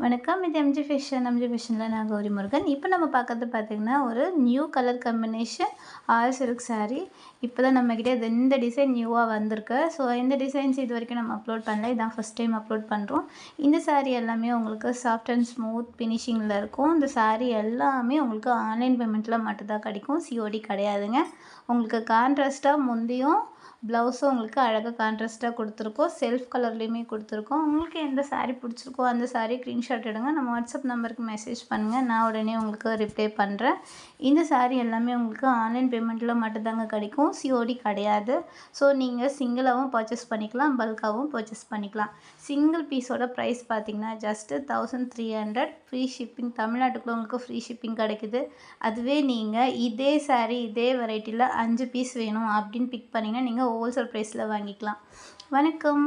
வணக்கம். இது MG fashion. MG ஃபேஷனில் நான் கௌரி முருகன். இப்போ நம்ம பார்க்கறது பார்த்திங்கன்னா, ஒரு new colour combination all silk sari. இப்போ தான் நம்மக்கிட்ட இந்த டிசைன் நியூவாக வந்திருக்கு. ஸோ இந்த டிசைன்ஸ் இது வரைக்கும் நம்ம அப்லோட் பண்ணல. இதான் ஃபஸ்ட் டைம் அப்லோட் பண்ணுறோம். இந்த சாரீ எல்லாமே உங்களுக்கு சாஃப்ட் அண்ட் ஸ்மூத் ஃபினிஷிங்கில் இருக்கும். இந்த சாரீ எல்லாமே உங்களுக்கு ஆன்லைன் பேமெண்ட்டில் மட்டும்தான் கிடைக்கும். சிஓடி கிடையாதுங்க. உங்களுக்கு கான்ட்ராஸ்ட்டாக முந்தியும் ப்ளவுஸும் உங்களுக்கு அழகாக கான்ட்ராஸ்ட்டாக கொடுத்துருக்கோம். செல்ஃப் கலர்லேயுமே கொடுத்துருக்கோம். உங்களுக்கு எந்த சாரீ பிடிச்சிருக்கோ அந்த சாரீ ஸ்க்ரீன்ஷாட் எடுங்க. நம்ம வாட்ஸ்அப் நம்பருக்கு மெசேஜ் பண்ணுங்கள். நான் உடனே உங்களுக்கு ரிப்ளை பண்ணுறேன். இந்த சாரீ எல்லாமே உங்களுக்கு ஆன்லைன் பேமெண்ட்டில் மட்டும்தாங்க கிடைக்கும். சிஓடி கிடையாது. ஸோ நீங்கள் சிங்கிளாகவும் பர்ச்சேஸ் பண்ணிக்கலாம், பல்காகவும் பர்ச்சேஸ் பண்ணிக்கலாம். சிங்கிள் பீஸோட ப்ரைஸ் பார்த்திங்கன்னா ஜஸ்ட்டு 1300. Free shipping. தமிழ்நாட்டுக்குள்ளே உங்களுக்கு ஃப்ரீ ஷிப்பிங் கிடைக்குது. அதுவே நீங்கள் இதே சாரீ இதே வெரைட்டியில் 5 பீஸ் வேணும் அப்படின்னு பிக் பண்ணிங்கன்னா நீங்கள் ஹோல்சேல் ப்ரைஸில் வாங்கிக்கலாம். வணக்கம்.